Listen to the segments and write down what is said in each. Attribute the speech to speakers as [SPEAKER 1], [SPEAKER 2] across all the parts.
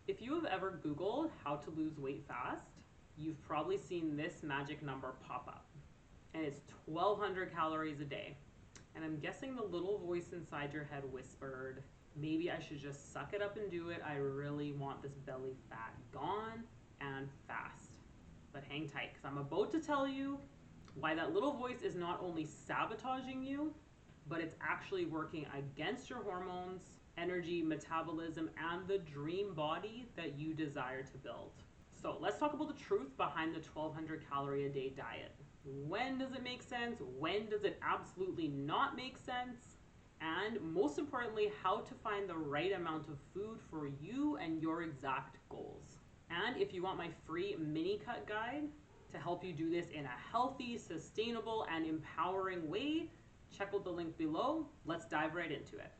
[SPEAKER 1] If you have ever Googled how to lose weight fast, you've probably seen this magic number pop up. And it's 1,200 calories a day. And I'm guessing the little voice inside your head whispered, maybe I should just suck it up and do it. I really want this belly fat gone and fast. But hang tight, because I'm about to tell you why that little voice is not only sabotaging you, but it's actually working against your hormones, energy, metabolism, and the dream body that you desire to build. So let's talk about the truth behind the 1,200 calorie a day diet. When does it make sense? When does it absolutely not make sense? And most importantly, how to find the right amount of food for you and your exact goals. And if you want my free mini cut guide to help you do this in a healthy, sustainable, and empowering way, check out the link below. Let's dive right into it.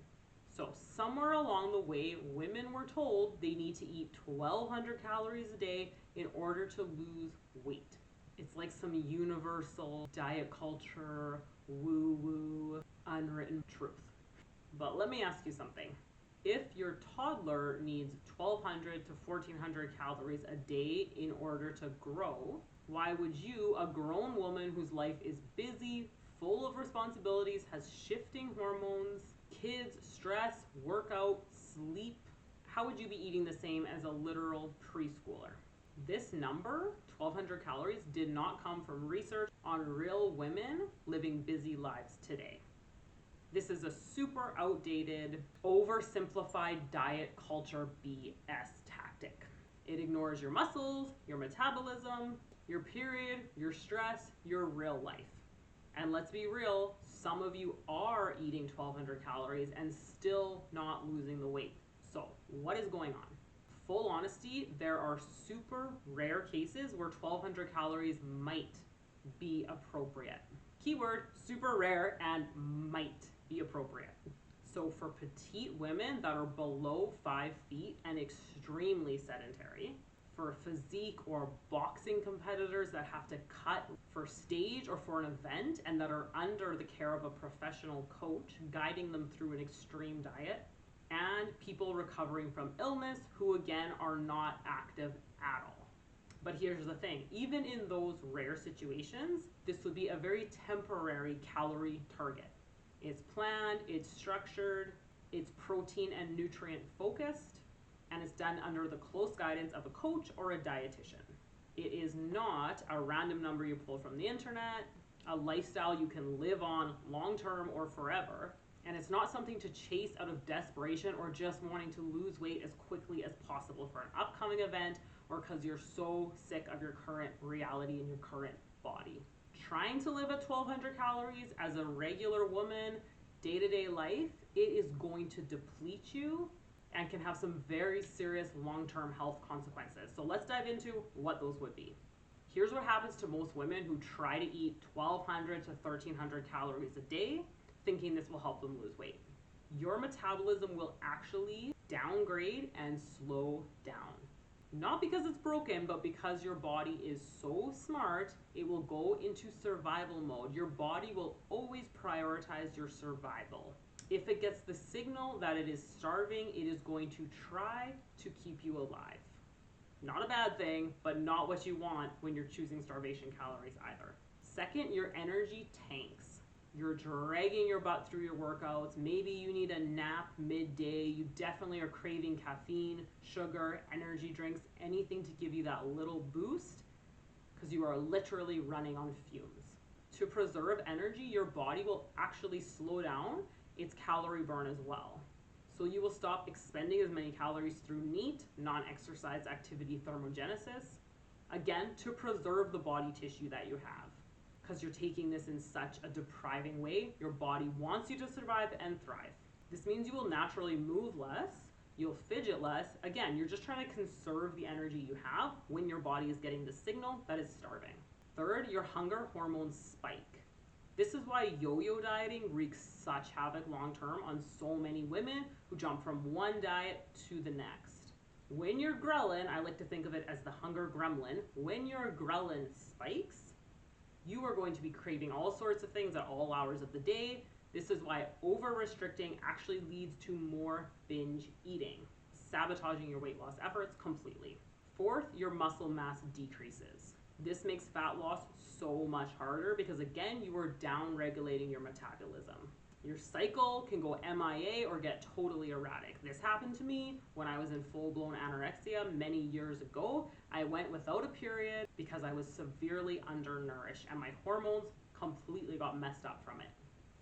[SPEAKER 1] So somewhere along the way, women were told they need to eat 1,200 calories a day in order to lose weight. It's like some universal diet culture, woo-woo, unwritten truth. But let me ask you something. If your toddler needs 1,200 to 1,400 calories a day in order to grow, why would you, a grown woman whose life is busy, full of responsibilities, has shifting hormones, kids, stress, workout, sleep, how would you be eating the same as a literal preschooler? This number, 1,200 calories, did not come from research on real women living busy lives today. This is a super outdated, oversimplified diet culture BS tactic. It ignores your muscles, your metabolism, your period, your stress, your real life. And let's be real, some of you are eating 1,200 calories and still not losing the weight. So what is going on? Full honesty, there are super rare cases where 1,200 calories might be appropriate. Keyword, super rare and might be appropriate. So for petite women that are below 5 feet and extremely sedentary, for physique or boxing competitors that have to cut for stage or for an event and that are under the care of a professional coach guiding them through an extreme diet, and people recovering from illness who again are not active at all. But here's the thing, even in those rare situations, this would be a very temporary calorie target. It's planned, it's structured, it's protein and nutrient focused, and it's done under the close guidance of a coach or a dietitian. It is not a random number you pull from the internet, a lifestyle you can live on long-term or forever, and it's not something to chase out of desperation or just wanting to lose weight as quickly as possible for an upcoming event or because you're so sick of your current reality and your current body. Trying to live at 1,200 calories as a regular woman, day-to-day life, it is going to deplete you and can have some very serious long-term health consequences. So let's dive into what those would be. Here's what happens to most women who try to eat 1,200 to 1,300 calories a day, thinking this will help them lose weight. Your metabolism will actually downgrade and slow down. Not because it's broken, but because your body is so smart, it will go into survival mode. Your body will always prioritize your survival. If it gets the signal that it is starving, it is going to try to keep you alive. Not a bad thing, but not what you want when you're choosing starvation calories either. Second, your energy tanks. You're dragging your butt through your workouts. Maybe you need a nap midday. You definitely are craving caffeine, sugar, energy drinks, anything to give you that little boost because you are literally running on fumes. To preserve energy, your body will actually slow down its calorie burn as well. So you will stop expending as many calories through NEAT, non-exercise activity thermogenesis, again, to preserve the body tissue that you have. Because you're taking this in such a depriving way, your body wants you to survive and thrive. This means you will naturally move less, you'll fidget less. Again, you're just trying to conserve the energy you have when your body is getting the signal that it's starving. Third, your hunger hormones spike. This is why yo-yo dieting wreaks such havoc long-term on so many women who jump from one diet to the next. When your ghrelin, I like to think of it as the hunger gremlin, when your ghrelin spikes, you are going to be craving all sorts of things at all hours of the day. This is why over-restricting actually leads to more binge eating. sabotaging your weight loss efforts completely. Fourth, your muscle mass decreases. This makes fat loss so much harder because, again, you are down regulating your metabolism. Your cycle can go MIA or get totally erratic. This happened to me when I was in full-blown anorexia many years ago. I went without a period because I was severely undernourished and my hormones completely got messed up from it.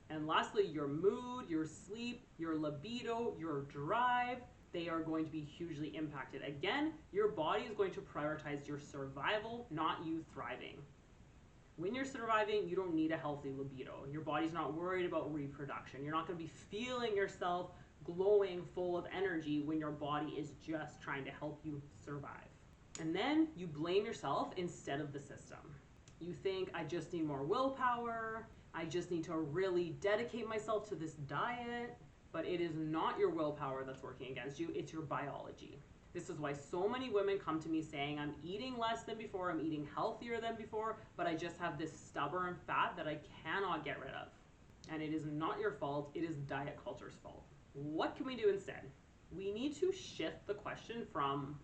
[SPEAKER 1] And lastly, your mood, your sleep, your libido, your drive, they are going to be hugely impacted. Again, your body is going to prioritize your survival, not you thriving. When you're surviving, you don't need a healthy libido. Your body's not worried about reproduction. You're not going to be feeling yourself glowing, full of energy when your body is just trying to help you survive. And then you blame yourself instead of the system. You think, I just need more willpower. I just need to really dedicate myself to this diet. But it is not your willpower that's working against you. It's your biology. This is why so many women come to me saying, I'm eating less than before, I'm eating healthier than before, but I just have this stubborn fat that I cannot get rid of. And it is not your fault, it is diet culture's fault. What can we do instead? We need to shift the question from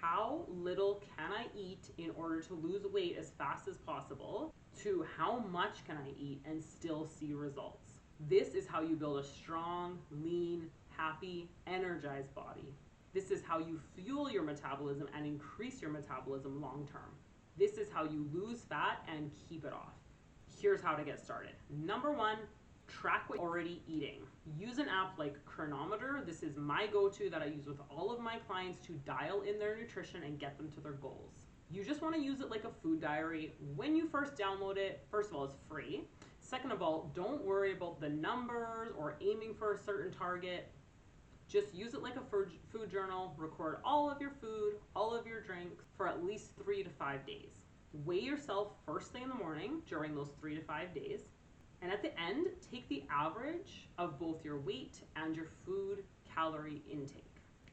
[SPEAKER 1] how little can I eat in order to lose weight as fast as possible to how much can I eat and still see results. This is how you build a strong, lean, happy, energized body. This is how you fuel your metabolism and increase your metabolism long term. This is how you lose fat and keep it off. Here's how to get started. Number one, track what you're already eating. Use an app like Chronometer. This is my go-to that I use with all of my clients to dial in their nutrition and get them to their goals. You just want to use it like a food diary. When you first download it, first of all, it's free. Second of all, don't worry about the numbers or aiming for a certain target. Just use it like a food journal, record all of your food, all of your drinks for at least 3 to 5 days. Weigh yourself first thing in the morning during those 3 to 5 days. And at the end, take the average of both your weight and your food calorie intake.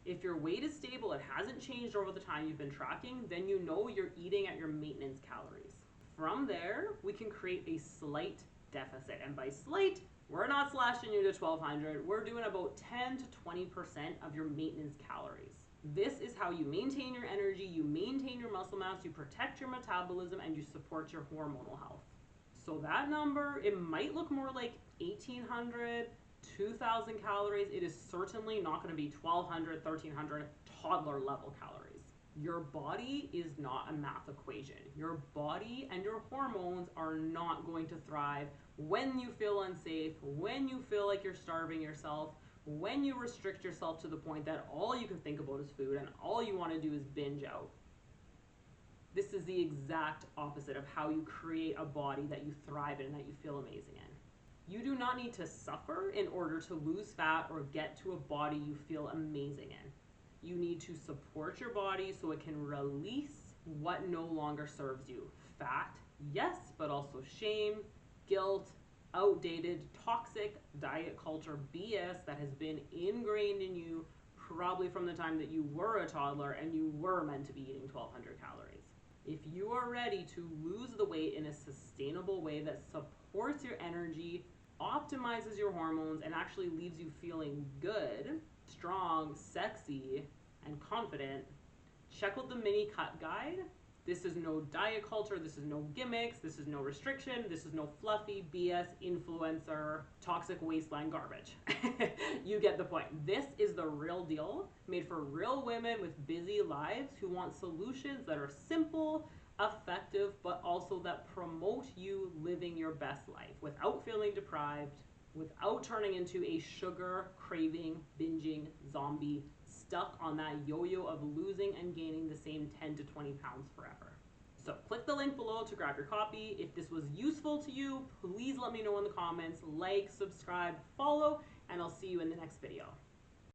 [SPEAKER 1] If your weight is stable, it hasn't changed over the time you've been tracking, then you know you're eating at your maintenance calories. From there, we can create a slight deficit. And by slight, we're not slashing you to 1200. We're doing about 10 to 20% of your maintenance calories. This is how you maintain your energy, you maintain your muscle mass, you protect your metabolism, and you support your hormonal health. So that number, it might look more like 1800, 2000 calories. It is certainly not going to be 1200, 1300 toddler level calories. Your body is not a math equation. Your body and your hormones are not going to thrive when you feel unsafe, when you feel like you're starving yourself, when you restrict yourself to the point that all you can think about is food and all you want to do is binge out. This is the exact opposite of how you create a body that you thrive in and that you feel amazing in. You do not need to suffer in order to lose fat or get to a body you feel amazing in. You need to support your body so it can release what no longer serves you. Fat, yes, but also shame, guilt, outdated, toxic diet culture BS that has been ingrained in you probably from the time that you were a toddler and you were meant to be eating 1200 calories. If you are ready to lose the weight in a sustainable way that supports your energy, optimizes your hormones, and actually leaves you feeling good, strong, sexy, and confident, check out the mini cut guide. This is no diet culture, this is no gimmicks, this is no restriction, this is no fluffy BS influencer toxic wasteland garbage. You get the point. This is the real deal, made for real women with busy lives who want solutions that are simple, effective, but also that promote you living your best life without feeling deprived, without turning into a sugar craving, binging zombie stuck on that yo-yo of losing and gaining the same 10 to 20 pounds forever. So click the link below to grab your copy. If this was useful to you, please let me know in the comments. Like, subscribe, follow, and I'll see you in the next video.